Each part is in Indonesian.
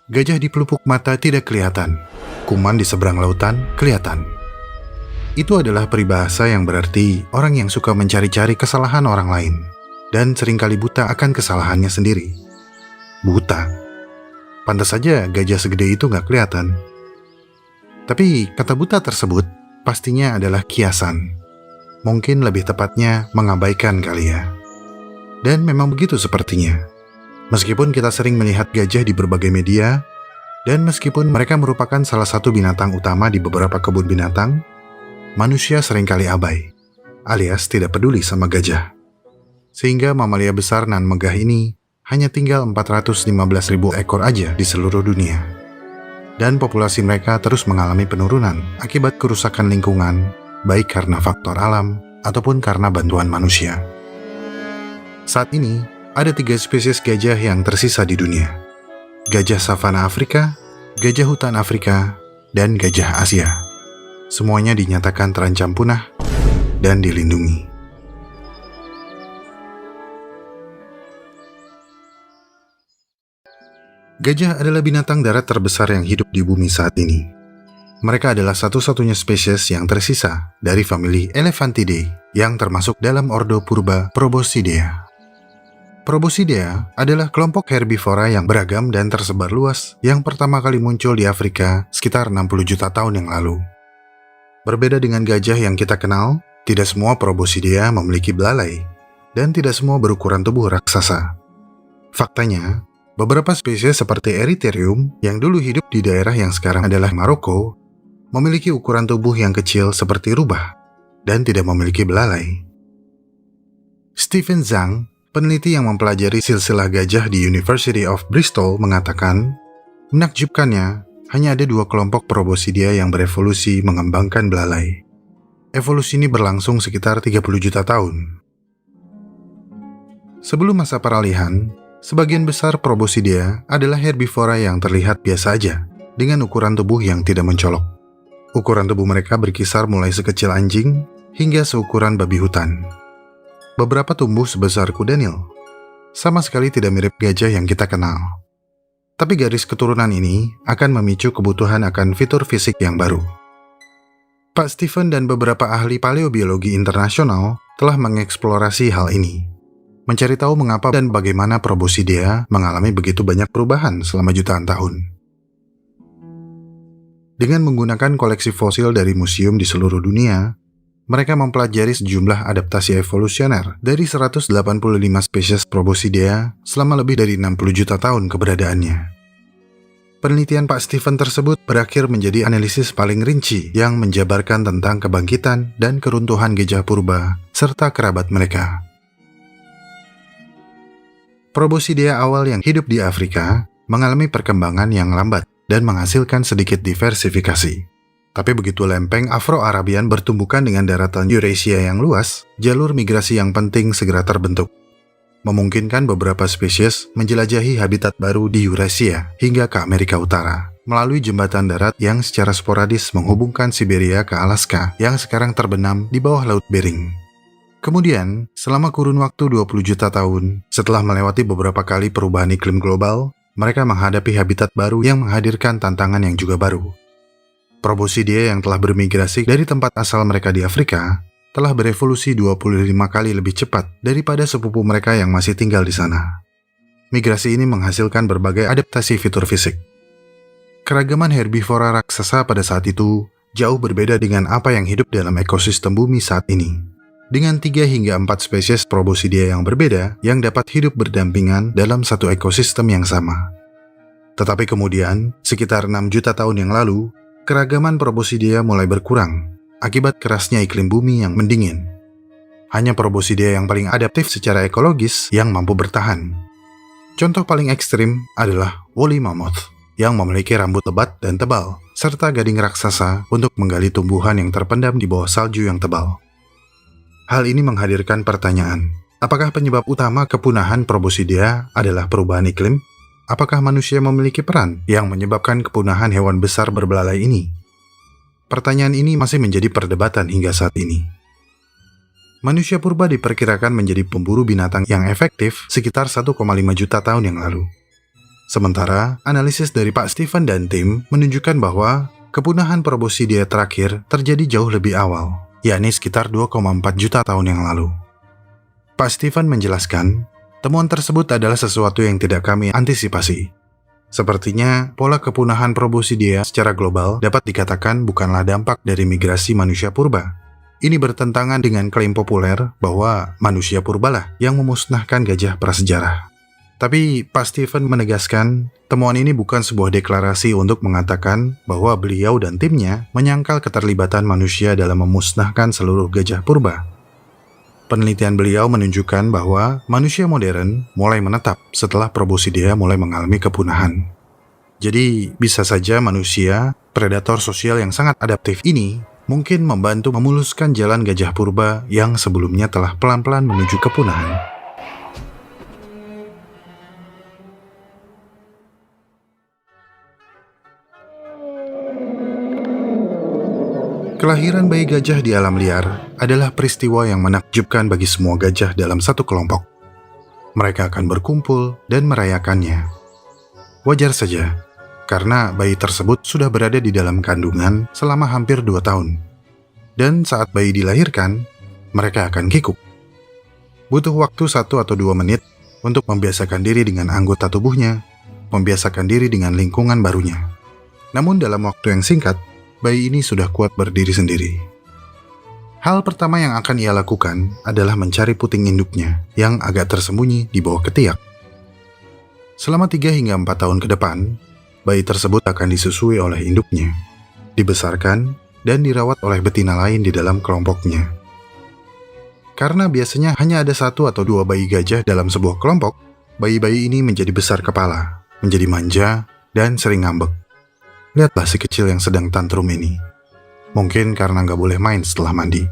Gajah di pelupuk mata tidak kelihatan, kuman di seberang lautan kelihatan. Itu adalah peribahasa yang berarti orang yang suka mencari-cari kesalahan orang lain dan seringkali buta akan kesalahannya sendiri. Buta. Pantas saja gajah segede itu nggak kelihatan. Tapi kata buta tersebut pastinya adalah kiasan. Mungkin lebih tepatnya mengabaikan kali ya. Dan memang begitu sepertinya. Meskipun kita sering melihat gajah di berbagai media, dan meskipun mereka merupakan salah satu binatang utama di beberapa kebun binatang, manusia seringkali abai, alias tidak peduli sama gajah. Sehingga mamalia besar nan megah ini hanya tinggal 415.000 ekor aja di seluruh dunia. Dan populasi mereka terus mengalami penurunan akibat kerusakan lingkungan, baik karena faktor alam ataupun karena bantuan manusia. Saat ini, ada 3 spesies gajah yang tersisa di dunia. Gajah savana Afrika, gajah hutan Afrika, dan gajah Asia. Semuanya dinyatakan terancam punah dan dilindungi. Gajah adalah binatang darat terbesar yang hidup di bumi saat ini. Mereka adalah satu-satunya spesies yang tersisa dari famili Elephantidae yang termasuk dalam ordo purba Proboscidea. Proboscidea adalah kelompok herbivora yang beragam dan tersebar luas yang pertama kali muncul di Afrika sekitar 60 juta tahun yang lalu. Berbeda dengan gajah yang kita kenal, tidak semua Proboscidea memiliki belalai, dan tidak semua berukuran tubuh raksasa. Faktanya, beberapa spesies seperti Erytherium yang dulu hidup di daerah yang sekarang adalah Maroko, memiliki ukuran tubuh yang kecil seperti rubah, dan tidak memiliki belalai. Stephen Zhang, peneliti yang mempelajari silsilah gajah di University of Bristol, mengatakan, menakjubkannya, hanya ada 2 kelompok Proboscidea yang berevolusi mengembangkan belalai. Evolusi ini berlangsung sekitar 30 juta tahun. Sebelum masa peralihan, sebagian besar Proboscidea adalah herbivora yang terlihat biasa aja, dengan ukuran tubuh yang tidak mencolok. Ukuran tubuh mereka berkisar mulai sekecil anjing hingga seukuran babi hutan. Beberapa tumbuh sebesar kuda Nil. Sama sekali tidak mirip gajah yang kita kenal. Tapi garis keturunan ini akan memicu kebutuhan akan fitur fisik yang baru. Pak Stephen dan beberapa ahli paleobiologi internasional telah mengeksplorasi hal ini, mencari tahu mengapa dan bagaimana Proboscidea mengalami begitu banyak perubahan selama jutaan tahun. Dengan menggunakan koleksi fosil dari museum di seluruh dunia, mereka mempelajari sejumlah adaptasi evolusioner dari 185 spesies Proboscidea selama lebih dari 60 juta tahun keberadaannya. Penelitian Pak Stephen tersebut berakhir menjadi analisis paling rinci yang menjabarkan tentang kebangkitan dan keruntuhan gajah purba serta kerabat mereka. Proboscidea awal yang hidup di Afrika mengalami perkembangan yang lambat dan menghasilkan sedikit diversifikasi. Tapi begitu lempeng Afro-Arabian bertumbukan dengan daratan Eurasia yang luas, jalur migrasi yang penting segera terbentuk. Memungkinkan beberapa spesies menjelajahi habitat baru di Eurasia hingga ke Amerika Utara, melalui jembatan darat yang secara sporadis menghubungkan Siberia ke Alaska yang sekarang terbenam di bawah Laut Bering. Kemudian, selama kurun waktu 20 juta tahun, setelah melewati beberapa kali perubahan iklim global, mereka menghadapi habitat baru yang menghadirkan tantangan yang juga baru. Proboscidea yang telah bermigrasi dari tempat asal mereka di Afrika telah berevolusi 25 kali lebih cepat daripada sepupu mereka yang masih tinggal di sana. Migrasi ini menghasilkan berbagai adaptasi fitur fisik. Keragaman herbivora raksasa pada saat itu jauh berbeda dengan apa yang hidup dalam ekosistem bumi saat ini. Dengan 3 hingga 4 spesies Proboscidea yang berbeda yang dapat hidup berdampingan dalam satu ekosistem yang sama. Tetapi kemudian, sekitar 6 juta tahun yang lalu, keragaman Proboscidea mulai berkurang akibat kerasnya iklim bumi yang mendingin. Hanya Proboscidea yang paling adaptif secara ekologis yang mampu bertahan. Contoh paling ekstrim adalah woolly mammoth yang memiliki rambut lebat dan tebal, serta gading raksasa untuk menggali tumbuhan yang terpendam di bawah salju yang tebal. Hal ini menghadirkan pertanyaan, apakah penyebab utama kepunahan Proboscidea adalah perubahan iklim? Apakah manusia memiliki peran yang menyebabkan kepunahan hewan besar berbelalai ini? Pertanyaan ini masih menjadi perdebatan hingga saat ini. Manusia purba diperkirakan menjadi pemburu binatang yang efektif sekitar 1,5 juta tahun yang lalu. Sementara, analisis dari Pak Stephen dan tim menunjukkan bahwa kepunahan proboscidea terakhir terjadi jauh lebih awal, yakni sekitar 2,4 juta tahun yang lalu. Pak Stephen menjelaskan, temuan tersebut adalah sesuatu yang tidak kami antisipasi. Sepertinya, pola kepunahan proboscidea secara global dapat dikatakan bukanlah dampak dari migrasi manusia purba. Ini bertentangan dengan klaim populer bahwa manusia purbalah yang memusnahkan gajah prasejarah. Tapi Pak Stephen menegaskan, temuan ini bukan sebuah deklarasi untuk mengatakan bahwa beliau dan timnya menyangkal keterlibatan manusia dalam memusnahkan seluruh gajah purba. Penelitian beliau menunjukkan bahwa manusia modern mulai menetap setelah proboscidea mulai mengalami kepunahan. Jadi, bisa saja manusia, predator sosial yang sangat adaptif ini, mungkin membantu memuluskan jalan gajah purba yang sebelumnya telah pelan-pelan menuju kepunahan. Kelahiran bayi gajah di alam liar adalah peristiwa yang menakjubkan bagi semua gajah dalam satu kelompok. Mereka akan berkumpul dan merayakannya. Wajar saja, karena bayi tersebut sudah berada di dalam kandungan selama hampir 2 tahun. Dan saat bayi dilahirkan, mereka akan kikuk. Butuh waktu 1 atau 2 menit untuk membiasakan diri dengan anggota tubuhnya, membiasakan diri dengan lingkungan barunya. Namun dalam waktu yang singkat, bayi ini sudah kuat berdiri sendiri. Hal pertama yang akan ia lakukan adalah mencari puting induknya yang agak tersembunyi di bawah ketiak. Selama 3 hingga 4 tahun ke depan, bayi tersebut akan disusui oleh induknya, dibesarkan, dan dirawat oleh betina lain di dalam kelompoknya. Karena biasanya hanya ada 1 atau 2 bayi gajah dalam sebuah kelompok, bayi-bayi ini menjadi besar kepala, menjadi manja, dan sering ngambek. Lihatlah si kecil yang sedang tantrum ini. Mungkin karena nggak boleh main setelah mandi.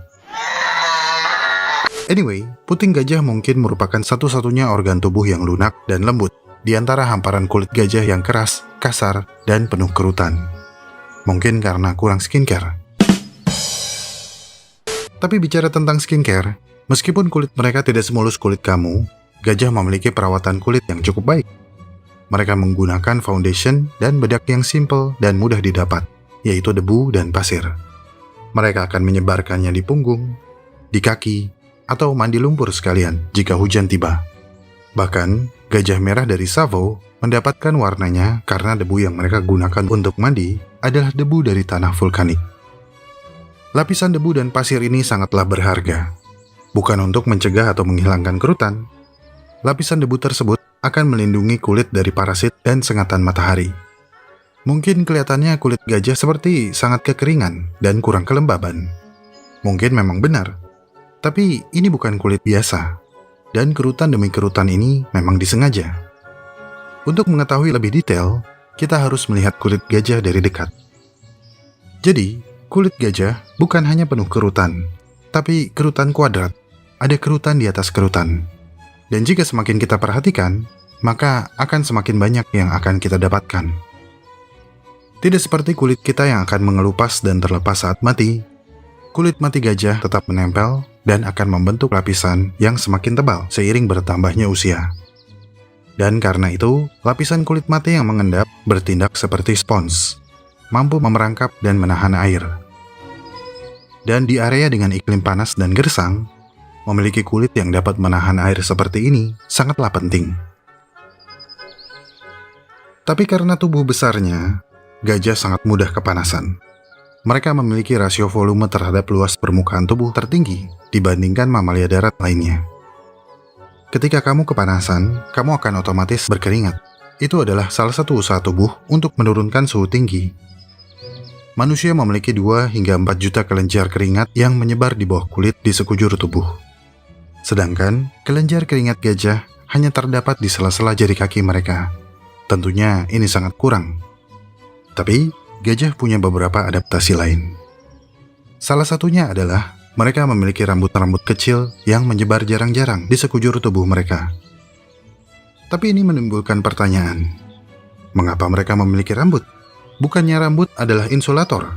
Anyway, puting gajah mungkin merupakan satu-satunya organ tubuh yang lunak dan lembut di antara hamparan kulit gajah yang keras, kasar, dan penuh kerutan. Mungkin karena kurang skincare. Tapi bicara tentang skincare, meskipun kulit mereka tidak semulus kulit kamu, gajah memiliki perawatan kulit yang cukup baik. Mereka menggunakan foundation dan bedak yang simple dan mudah didapat, yaitu debu dan pasir. Mereka akan menyebarkannya di punggung, di kaki, atau mandi lumpur sekalian jika hujan tiba. Bahkan, gajah merah dari Tsavo mendapatkan warnanya karena debu yang mereka gunakan untuk mandi adalah debu dari tanah vulkanik. Lapisan debu dan pasir ini sangatlah berharga. Bukan untuk mencegah atau menghilangkan kerutan. Lapisan debu tersebut akan melindungi kulit dari parasit dan sengatan matahari. Mungkin kelihatannya kulit gajah seperti sangat kekeringan dan kurang kelembaban. Mungkin memang benar, tapi ini bukan kulit biasa, dan kerutan demi kerutan ini memang disengaja. Untuk mengetahui lebih detail, kita harus melihat kulit gajah dari dekat. Jadi, kulit gajah bukan hanya penuh kerutan, tapi kerutan kuadrat, ada kerutan di atas kerutan. Dan jika semakin kita perhatikan, maka akan semakin banyak yang akan kita dapatkan. Tidak seperti kulit kita yang akan mengelupas dan terlepas saat mati, kulit mati gajah tetap menempel dan akan membentuk lapisan yang semakin tebal seiring bertambahnya usia. Dan karena itu, lapisan kulit mati yang mengendap bertindak seperti spons, mampu memerangkap dan menahan air. Dan di area dengan iklim panas dan gersang, memiliki kulit yang dapat menahan air seperti ini sangatlah penting. Tapi karena tubuh besarnya, gajah sangat mudah kepanasan. Mereka memiliki rasio volume terhadap luas permukaan tubuh tertinggi dibandingkan mamalia darat lainnya. Ketika kamu kepanasan, kamu akan otomatis berkeringat. Itu adalah salah satu usaha tubuh untuk menurunkan suhu tinggi. Manusia memiliki 2 hingga 4 juta kelenjar keringat yang menyebar di bawah kulit di sekujur tubuh. Sedangkan, kelenjar keringat gajah hanya terdapat di sela-sela jari kaki mereka. Tentunya ini sangat kurang. Tapi, gajah punya beberapa adaptasi lain. Salah satunya adalah mereka memiliki rambut-rambut kecil yang menyebar jarang-jarang di sekujur tubuh mereka. Tapi ini menimbulkan pertanyaan. Mengapa mereka memiliki rambut? Bukannya rambut adalah insulator?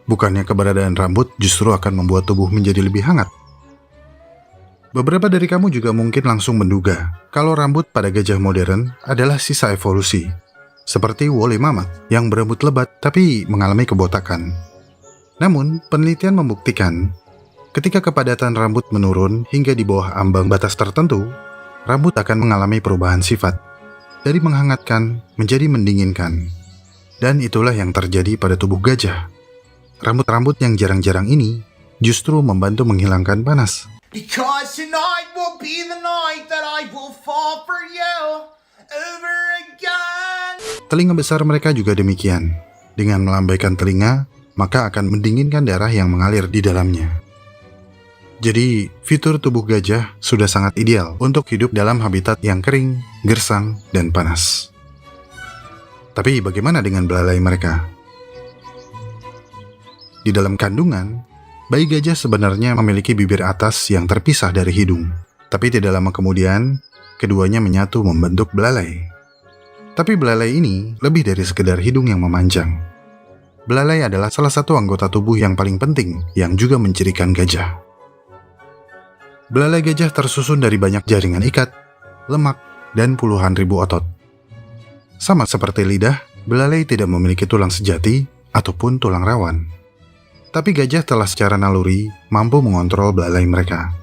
Bukannya keberadaan rambut justru akan membuat tubuh menjadi lebih hangat? Beberapa dari kamu juga mungkin langsung menduga kalau rambut pada gajah modern adalah sisa evolusi, seperti woolly mammoth yang berambut lebat tapi mengalami kebotakan. Namun, penelitian membuktikan ketika kepadatan rambut menurun hingga di bawah ambang batas tertentu, rambut akan mengalami perubahan sifat dari menghangatkan menjadi mendinginkan. Dan itulah yang terjadi pada tubuh gajah. Rambut-rambut yang jarang-jarang ini justru membantu menghilangkan panas. Because tonight will be the night that I will fall for you over again. Telinga besar mereka juga demikian. Dengan melambaikan telinga, maka akan mendinginkan darah yang mengalir di dalamnya. Jadi, fitur tubuh gajah sudah sangat ideal untuk hidup dalam habitat yang kering, gersang, dan panas. Tapi bagaimana dengan belalai mereka? Di dalam kandungan, bayi gajah sebenarnya memiliki bibir atas yang terpisah dari hidung. Tapi tidak lama kemudian, keduanya menyatu membentuk belalai. Tapi belalai ini lebih dari sekedar hidung yang memanjang. Belalai adalah salah satu anggota tubuh yang paling penting yang juga mencirikan gajah. Belalai gajah tersusun dari banyak jaringan ikat, lemak, dan puluhan ribu otot. Sama seperti lidah, belalai tidak memiliki tulang sejati ataupun tulang rawan. Tapi gajah telah secara naluri mampu mengontrol belalai mereka.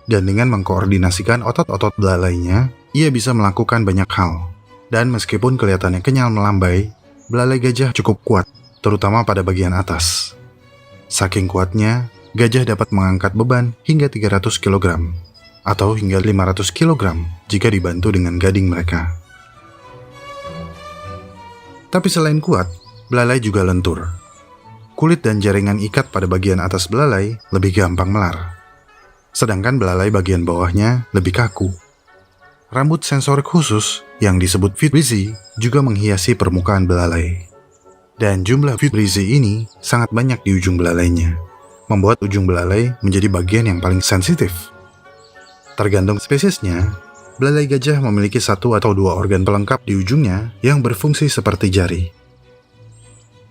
Dan dengan mengkoordinasikan otot-otot belalainya, ia bisa melakukan banyak hal. Dan meskipun kelihatannya kenyal melambai, belalai gajah cukup kuat, terutama pada bagian atas. Saking kuatnya, gajah dapat mengangkat beban hingga 300 kg, atau hingga 500 kg jika dibantu dengan gading mereka. Tapi selain kuat, belalai juga lentur. Kulit dan jaringan ikat pada bagian atas belalai lebih gampang melar. Sedangkan belalai bagian bawahnya lebih kaku. Rambut sensorik khusus yang disebut vibrissae juga menghiasi permukaan belalai. Dan jumlah vibrissae ini sangat banyak di ujung belalainya, membuat ujung belalai menjadi bagian yang paling sensitif. Tergantung spesiesnya, belalai gajah memiliki 1 atau 2 organ pelengkap di ujungnya yang berfungsi seperti jari.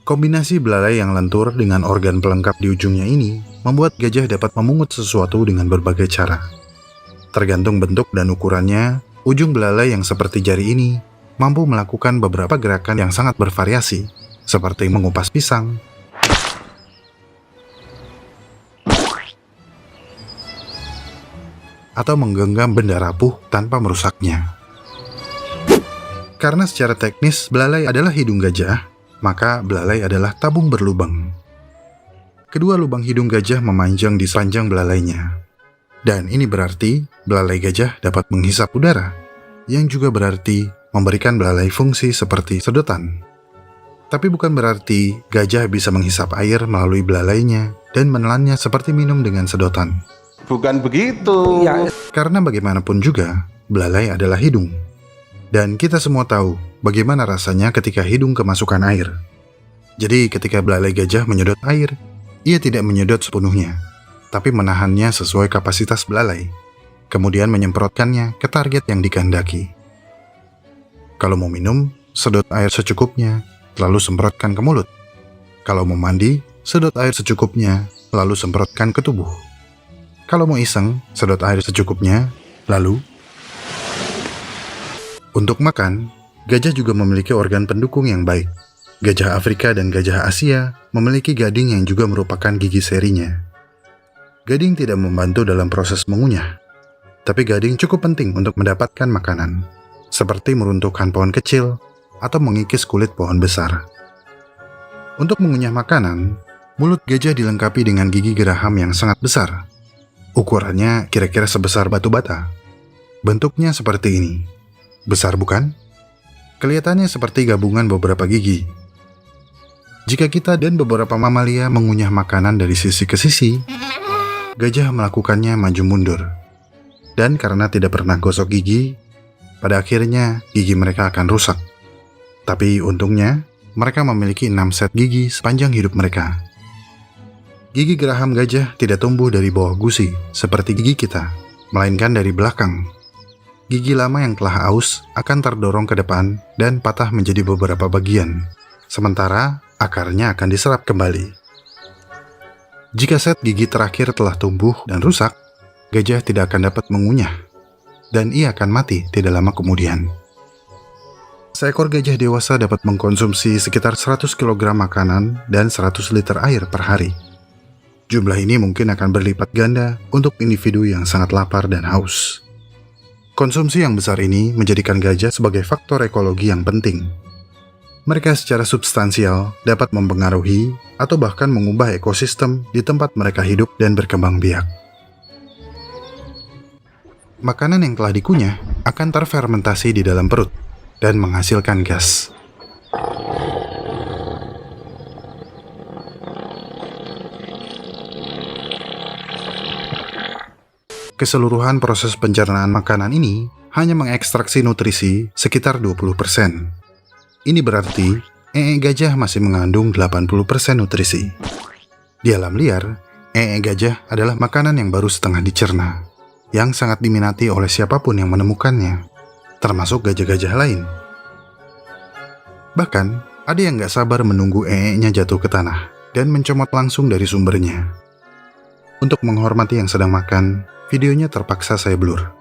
Kombinasi belalai yang lentur dengan organ pelengkap di ujungnya ini membuat gajah dapat memungut sesuatu dengan berbagai cara. Tergantung bentuk dan ukurannya, ujung belalai yang seperti jari ini mampu melakukan beberapa gerakan yang sangat bervariasi, seperti mengupas pisang, atau menggenggam benda rapuh tanpa merusaknya. Karena secara teknis belalai adalah hidung gajah, maka belalai adalah tabung berlubang. Kedua lubang hidung gajah memanjang di sepanjang belalainya. Dan ini berarti belalai gajah dapat menghisap udara, yang juga berarti memberikan belalai fungsi seperti sedotan. Tapi bukan berarti gajah bisa menghisap air melalui belalainya dan menelannya seperti minum dengan sedotan. Bukan begitu. Ya. Karena bagaimanapun juga, belalai adalah hidung. Dan kita semua tahu bagaimana rasanya ketika hidung kemasukan air. Jadi ketika belalai gajah menyedot air, ia tidak menyedot sepenuhnya, tapi menahannya sesuai kapasitas belalai, kemudian menyemprotkannya ke target yang dikehendaki. Kalau mau minum, sedot air secukupnya, lalu semprotkan ke mulut. Kalau mau mandi, sedot air secukupnya, lalu semprotkan ke tubuh. Kalau mau iseng, sedot air secukupnya, lalu... Untuk makan, gajah juga memiliki organ pendukung yang baik. Gajah Afrika dan gajah Asia memiliki gading yang juga merupakan gigi serinya. Gading tidak membantu dalam proses mengunyah, tapi gading cukup penting untuk mendapatkan makanan, seperti meruntuhkan pohon kecil atau mengikis kulit pohon besar. Untuk mengunyah makanan, mulut gajah dilengkapi dengan gigi geraham yang sangat besar. Ukurannya kira-kira sebesar batu bata. Bentuknya seperti ini. Besar bukan? Kelihatannya seperti gabungan beberapa gigi. Jika kita dan beberapa mamalia mengunyah makanan dari sisi ke sisi, gajah melakukannya maju mundur. Dan karena tidak pernah gosok gigi, pada akhirnya gigi mereka akan rusak. Tapi untungnya, mereka memiliki 6 set gigi sepanjang hidup mereka. Gigi geraham gajah tidak tumbuh dari bawah gusi seperti gigi kita, melainkan dari belakang. Gigi lama yang telah aus akan terdorong ke depan dan patah menjadi beberapa bagian, sementara akarnya akan diserap kembali. Jika set gigi terakhir telah tumbuh dan rusak, gajah tidak akan dapat mengunyah, dan ia akan mati tidak lama kemudian. Seekor gajah dewasa dapat mengkonsumsi sekitar 100 kg makanan dan 100 liter air per hari. Jumlah ini mungkin akan berlipat ganda untuk individu yang sangat lapar dan haus. Konsumsi yang besar ini menjadikan gajah sebagai faktor ekologi yang penting. Mereka secara substansial dapat mempengaruhi atau bahkan mengubah ekosistem di tempat mereka hidup dan berkembang biak. Makanan yang telah dikunyah akan terfermentasi di dalam perut dan menghasilkan gas. Keseluruhan proses pencernaan makanan ini hanya mengekstraksi nutrisi sekitar 20%. Ini berarti gajah masih mengandung 80% nutrisi. Di alam liar, gajah adalah makanan yang baru setengah dicerna, yang sangat diminati oleh siapapun yang menemukannya, termasuk gajah-gajah lain. Bahkan, ada yang gak sabar menunggu nya jatuh ke tanah dan mencomot langsung dari sumbernya. Untuk menghormati yang sedang makan, videonya terpaksa saya blur.